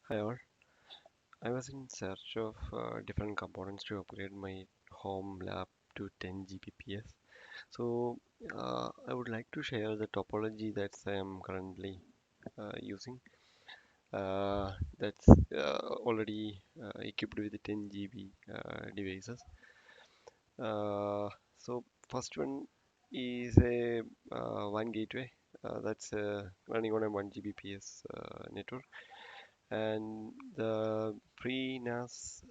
Hi all. I was in search of different components to upgrade my home lab to 10 Gbps. So I would like to share the topology that I am currently using. That's already equipped with 10 GB devices. So first one is a one gateway that's running on a 1 Gbps network, and the FreeNAS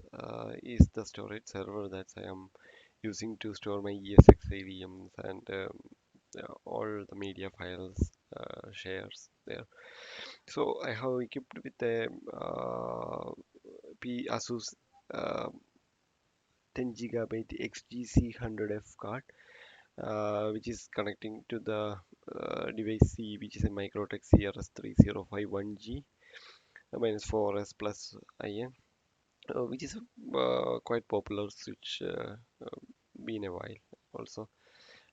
is the storage server that I am using to store my ESX AVMs and all the media files shares there. So I have equipped with a Asus uh, 10 gigabyte XG-C100F card, which is connecting to the device C, which is a MicroTech CRS3051G minus 4S plus IN, which is quite popular switch, been a while also.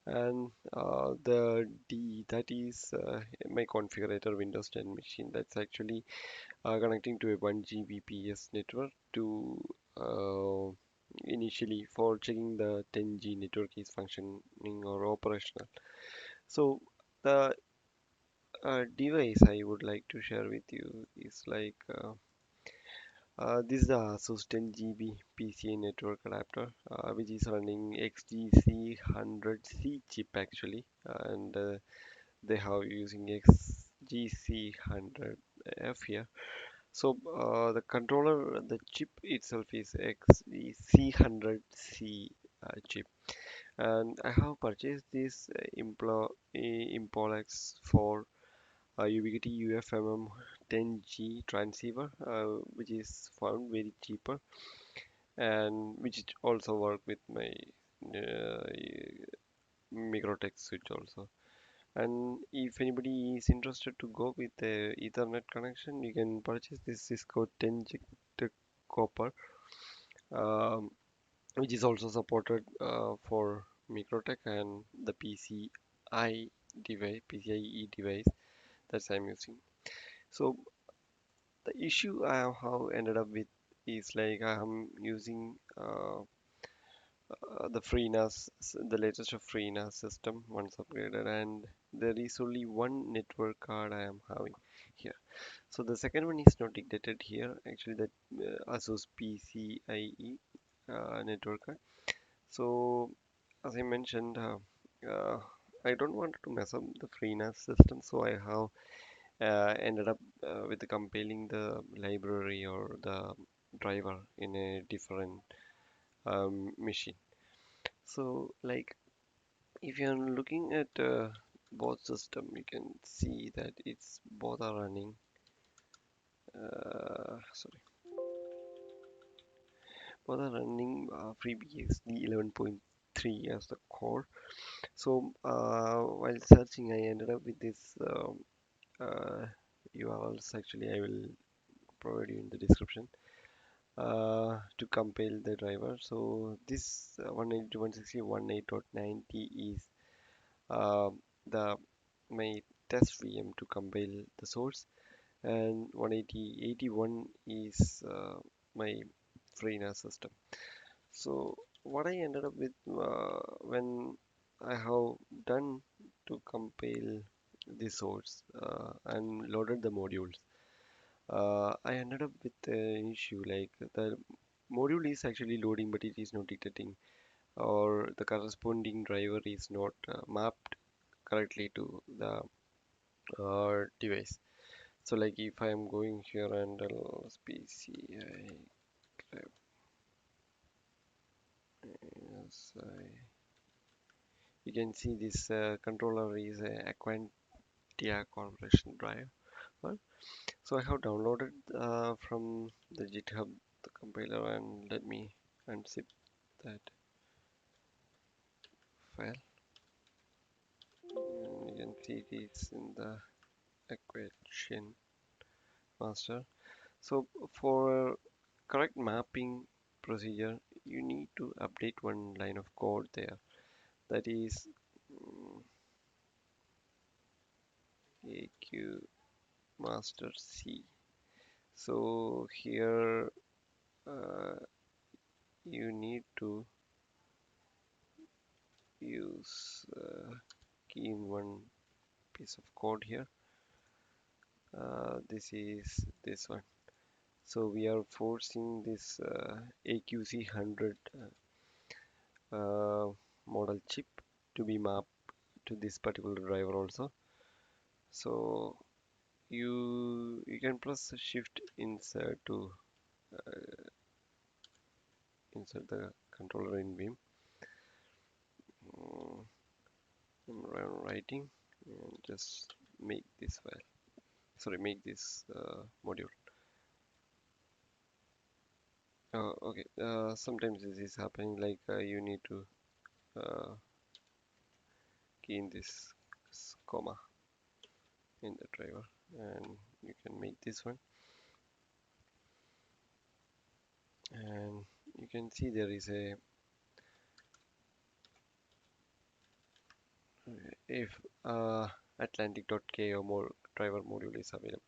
And the D, that is my configurator Windows 10 machine, that's actually connecting to a 1 Gbps network to uh, initially for checking the 10G network is functioning or operational. So the device I would like to share with you is like this is the Asus 10 GB PCI network adapter, which is running XGC100C chip actually, and they have using XGC100F here. So the controller, the chip itself is XGC100C chip, and I have purchased this Impolex for Ubiquiti UFMM 10G transceiver, which is found very cheaper and which also work with my uh, Microtech switch also. And if anybody is interested to go with the Ethernet connection, you can purchase this Cisco 10G copper, um, which is also supported for Microtech and the PCIe device that I'm using. So the issue I have ended up with is like I am using the FreeNAS, the latest of FreeNAS system once upgraded, and there is only one network card I am having here. So the second one is not dictated here. Actually, that Asus PCIe network card. So as I mentioned, uh, I don't want to mess up the FreeNAS system, so I have ended up with compiling the library or the driver in a different machine. So like if you're looking at both system, you can see that it's both are running. Sorry, both are running FreeBSD 11.3 as the core. So while searching, I ended up with this uh, URLs. Actually, I will provide you in the description to compile the driver. So this 192.168.1.8.90 is uh, the my test VM to compile the source, and 180.81 is my FreeNAS system. So what I ended up with when I have done to compile the source and loaded the modules, I ended up with an issue like the module is actually loading, but it is not detecting, or the corresponding driver is not mapped correctly to the device. So like if I am going here and PCI yes, you can see this controller is a Aquantia Corporation driver. So I have downloaded from the GitHub the compiler, and let me unzip that file. And you can see it is in the AQtion master. So for correct mapping procedure, you need to update one line of code there. That is AQ master C. So here you need to use key in one piece of code here. This is this one. So we are forcing this AQC100 model chip to be mapped to this particular driver also. So you can press shift insert to insert the controller in Vim. I'm writing and just make this file. Sorry, make this module. Okay. Sometimes this is happening. Like you need to uh, key in this comma in the driver, and you can make this one. And you can see there is a if Atlantic.k or more driver module is available.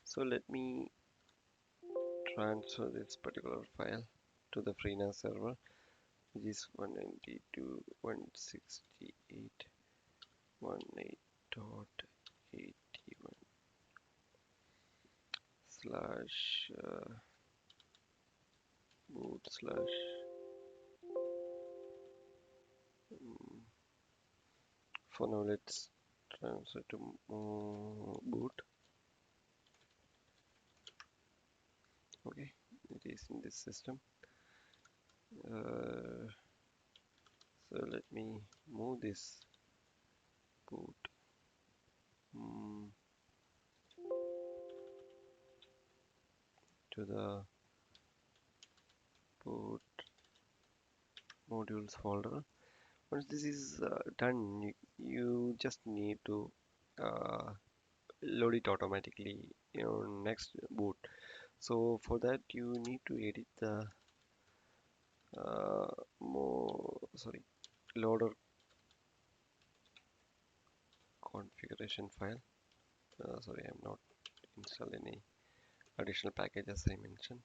So let me transfer this particular file to the FreeNAS server, which is 192.168.18.81 slash boot slash for now let's transfer to boot. Okay, it is in this system. So let me move this boot to the boot modules folder. Once this is done, you just need to uh, load it automatically in your next boot. So for that you need to edit the loader configuration file. Sorry, I'm not install any additional packages I mentioned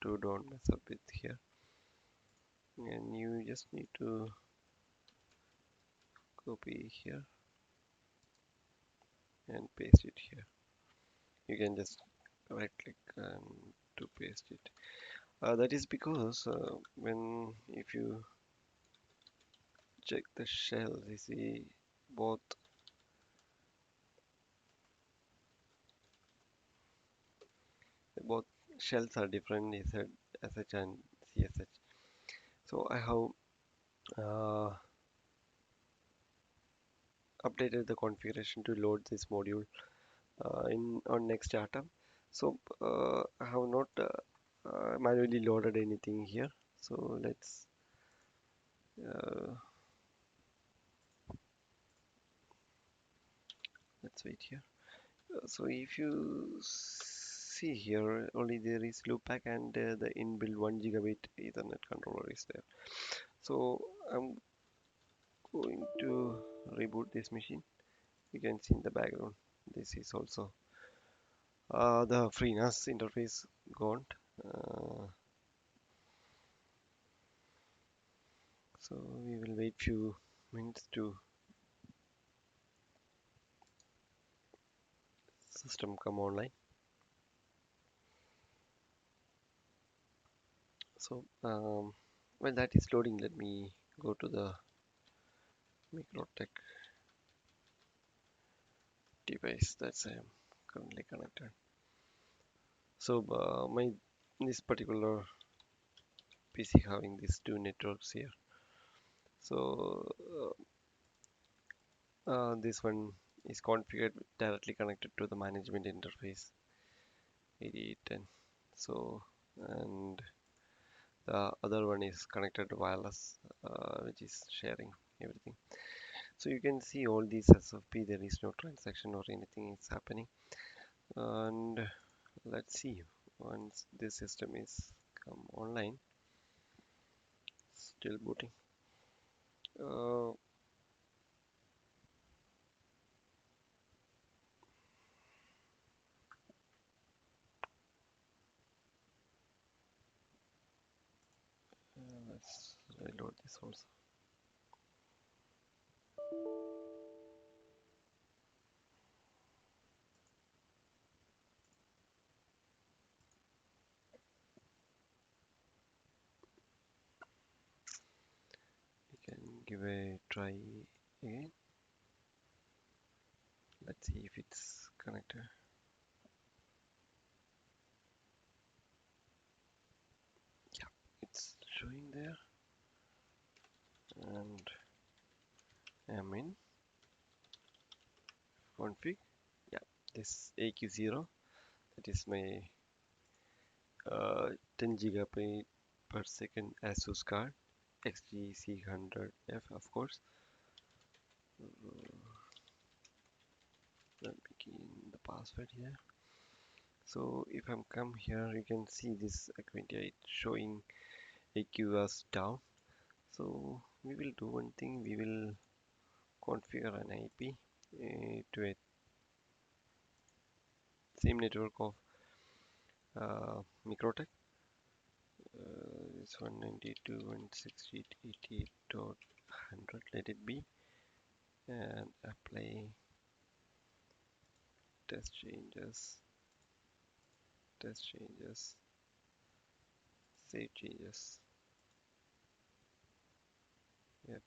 to don't mess up with here. And you just need to copy here and paste it here. You can just right click and to paste it. That is because when if you check the shell, you see both both shells are different, SH and CSH. So I have updated the configuration to load this module in on next data. So I have not manually loaded anything here. So uh, let's wait here. So if you see here, only there is loopback and the inbuilt 1 gigabit Ethernet controller is there. So I'm going to reboot this machine. You can see in the background. This is also the FreeNAS interface gone. Uh, so we will wait few minutes to system come online. So while that is loading, let me go to the MicroTech device that's I am currently connected. So my this particular PC having these two networks here. So this one is configured directly connected to the management interface 8810. So and the other one is connected wireless, which is sharing everything. So you can see all these SFP. There is no transaction or anything is happening. And let's see once this system is come online. Still booting. Uh, Let's reload this also. We can give a try again. Let's see if it's connected. Yeah, it's showing there. And I'm in config. Yeah, this AQ0, that is my 10 gigabyte per second Asus card, XG-C100F, of course. Let me begin the password here. So if I'm come here, you can see this Aquantia, it's showing AQ as down. So we will do one thing, we will configure an IP to a same network of Microtech. It's 192.168.88.100, let it be, and apply test changes, save changes. Yep.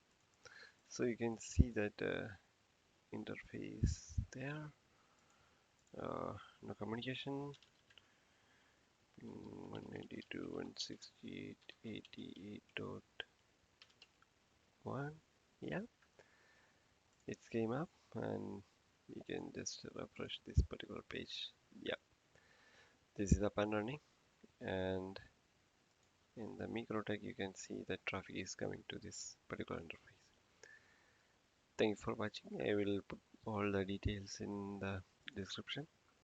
So you can see that interface there. No communication. 192.168.88.1. Yeah, it came up, and you can just refresh this particular page. Yeah, this is up and running, and in the Microtech you can see that traffic is coming to this particular interface. Thanks for watching. I will put all the details in the description.